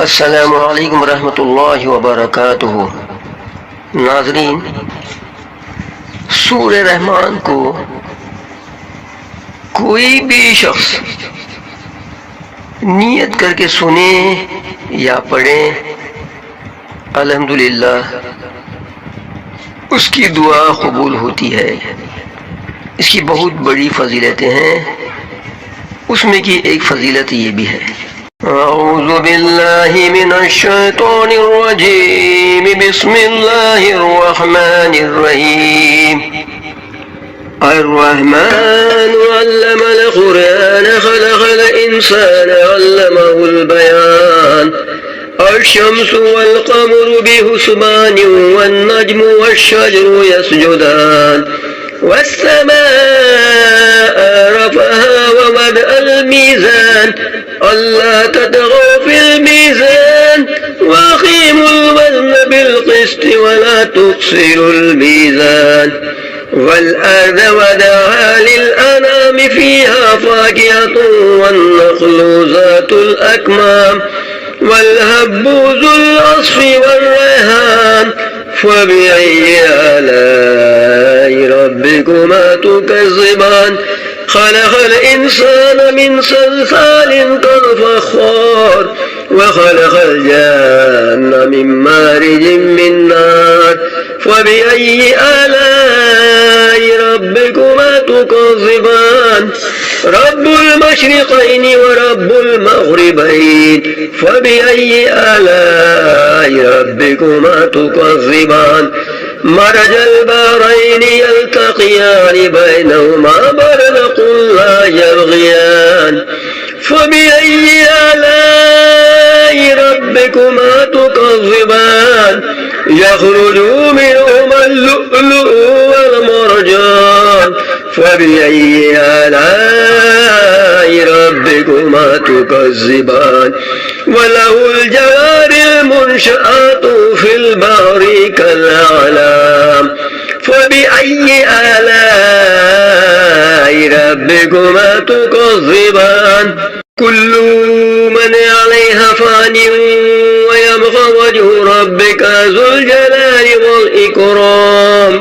अस्सलामु अलैकुम रहमतुल्लाहि व बरकातुहू। नाज़रीन, सूरह रहमान को कोई भी शख्स नियत करके सुने या पढ़े, अल्हम्दुलिल्लाह उसकी दुआ कबूल होती है। इसकी बहुत बड़ी फजीलतें हैं, उसमें की एक फजीलत ये भी है। अऊज़ु बिल्लाहि मिनश शैतानिर रजीम, बिस्मिल्लाहिर रहमानिर रहीम। अर्रहमान अल्लमल कुरआन खलक़ल इंसान अल्लमहुल बयान। अश्शम्सु वल क़मरु बिहुस्बान वन नज्मु वश्शजरु यसजुदान। वस्समाअ रफ़अहा व वदअल मीज़ान अल्ला ततग़ौ फिल मीज़ान वअक़ीमुल वज़न बिल क़िस्ति वला तुख़्सिरुल मीज़ान। वल्अर्ज़ वदअहा लिल अनामि फ़ीहा फ़ाकिहतुन वन्नख़्लु ज़ातुल अकमाम वल्हब्बु ज़ुल अस्फ़ि वर्रैहान फ़बिअय्यि आलाइ रब्बिकुमा तुकज़्ज़िबान। खलक़ल इंसान मिन सल्सालिन कल-फ़ख़्ख़ार वखलक़ल जान्न मिन मारिजिन मिन नार फ़बिअय्यि आलाइ रब्बिकुमा तुकज़्ज़िबान। रब्बुल मशरिक़ैनि व रब्बुल मग़रिबैनि फ़बिअय्यि आलाइ रब्बिकुमा तुकज़्ज़िबान। मरजल बहरैनि यल्तक़ियानि बैनहुमा बरज़ख़ुन ला यबग़ियान फ़बिअय्यि आलाइ रब्बिकुमा तुकज़्ज़िबान। यख़रुजु मिनहुमा अल-लुअ्लुअु वल मरजान फ़बिअय्यि आलाइ रब्बिकुमा तुकज़्ज़िबान। वलहुल जवारिल मुनशआतु फिल बहरि कल-अ'लाम फ़बिअय्यि आलाइ रब्बिकुमा तुकज़्ज़िबान। कुल्लु मन अलैहा फ़ानिन व यबक़ा वजहु रब्बिका ज़ुल जलालि वल इकराम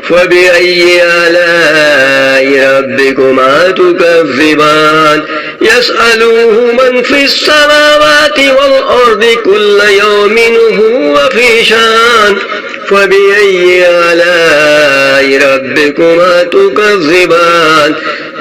फ़बिअय्यि आलाइ रब्बिकुमा तुकज़्ज़िबान। यसअलुहु मन फ़िस समावाति वल अर्दि कुल्ल यौमिन हुवा फ़ी शान फ़बिअय्यि आलाइ रब्बिकुमा तुकज़्ज़िबान।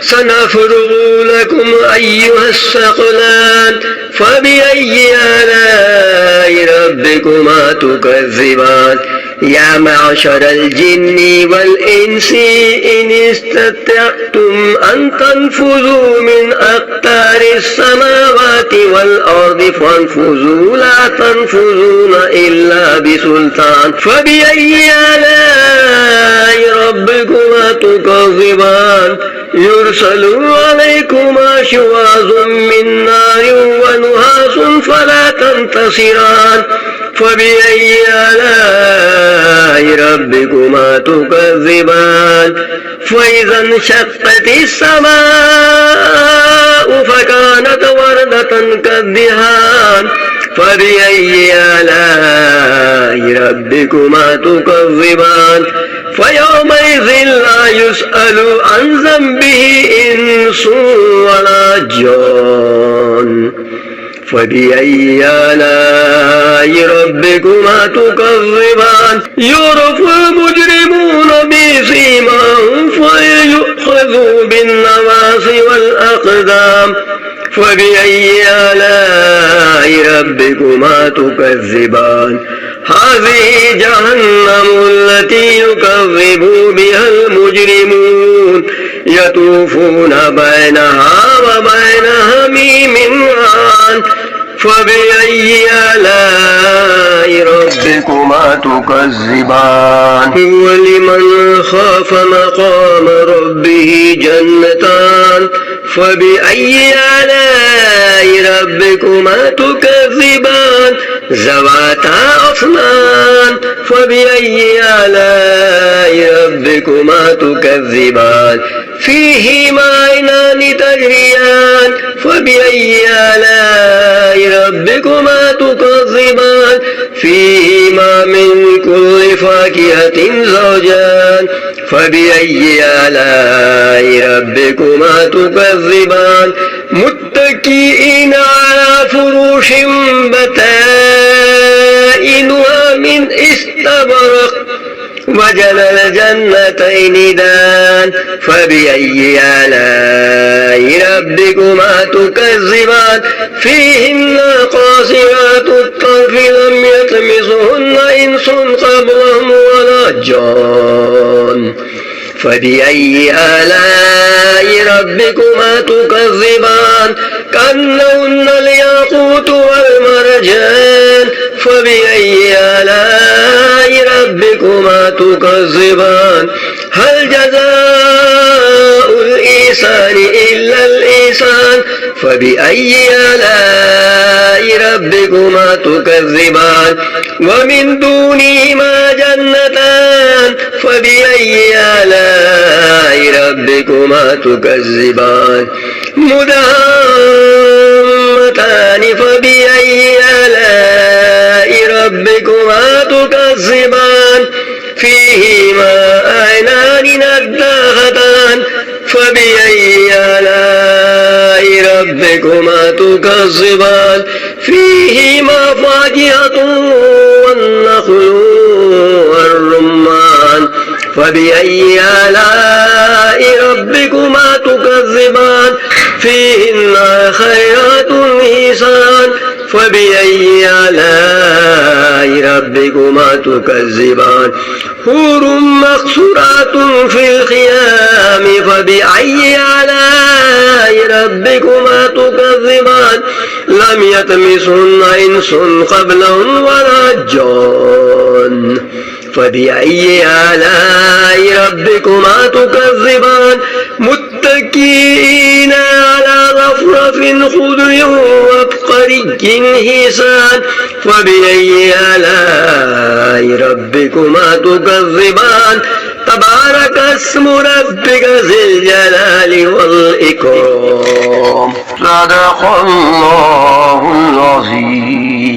सनफ़्रुग़ु लकुम अय्युहस-सक़लान फ़बिअय्यि आलाइ रब्बिकुमा तुकज़्ज़िबान। या मअशरल जिन्नि वल इंसि इन इस्ततअतुम अन तन्फुज़ू मिन अक़तारिस समावाति वल अर्दि फ़न्फुज़ू ला तन्फुज़ून इल्ला बिसुल्तान फ़बिअय्यि आलाइ रब्बिकुमा तुकज़्ज़िबान। युरसलु अलैकुमा शुवाज़ुम मिन नारिन व नुहासुन फला तंतसिरान फ़बिअय्यि आलाइ रब्बिकुमा तुकज़्ज़िबान। फ़इज़ा इंशक़्क़तिस समाअु फ़कानत वरदतन कद्दिहान फ़बिअय्यि आलाइ रब्बिकुमा तुकज़्ज़िबान। फ़यौमइज़िन ला युसअलु अन ज़ंबिहि इंसुन वला जान फ़बिअय्यि आलाइ रब्बिकुमा तुकज़्ज़िबान। युरफ़ुल मुजरिमून बिसीमाहुम फ़युख़ज़ू बिन्नवासि वल अक़दाम फ़बिअय्यि आलाइ रब्बिकुमा तुकज़्ज़िबान। हाज़िहि जहन्नमु अल्लती युकज़्ज़िबु बिहल मुजरिमून यतूफ़ून बैनहा व बैन हमीमिन आन फ़बिअय्यि आलाइ रब्बिकुमा तुकज़्ज़िबान। वलिमन ख़ाफ़ मक़ाम रब्बिहि जन्नतान फ़बिअय्यि आलाइ रब्बिकुमा तुकज़्ज़िबान। ज़वाता अफ़नान फ़बिअय्यि आलाइ रब्बिकुमा तुकज़्ज़िबान। फ़ीहिमा ऐनान तजरियान फ़बिअय्यि आलाइ रब्बिकुमा तुकज़्ज़िबान। تكذبان فيهما من كل فاكهة زوجان فبأي آلاء ربكما تكذبان متكئين على فروش بطائنها من استبرق وجنى الجنتين دان فبأي آلاء ربكما تكذبان فيهن قاصرات الطرف لم يطمثهن إنس قبلهم ولا جان فبأي آلاء ربكما تكذبان كأنهن الياقوت والمرجان فبأي آلاء ربكما تكذبان هل جزاء الإحسان إلا الإحسان فبأي آلاء ربكما تكذبان ومن دونهما جنتان فبأي آلاء ربكما تكذبان مدهامتان فبأي آلاء ربكما تكذبان فيهما عينان نضاختان فبأي آلاء ربكما تكذبان فيهما فاكهة والنخل والرمان فبأي آلاء ربكما تكذبان فيهن خيرات حسان فبأي آلاء ربكما تكذبان حور مقصورات في الخيام فبأي آلاء ربكما تكذبان لم يطمثهن إنس قبلهم ولا جان فبأي آلاء ربكما تكذبان متكئين على رفرف خضر وعبقري حسان فبأي آلاء ربكما تكذبان تبارك اسم ربك ذي الجلال والإكرام صدق الله العظيم.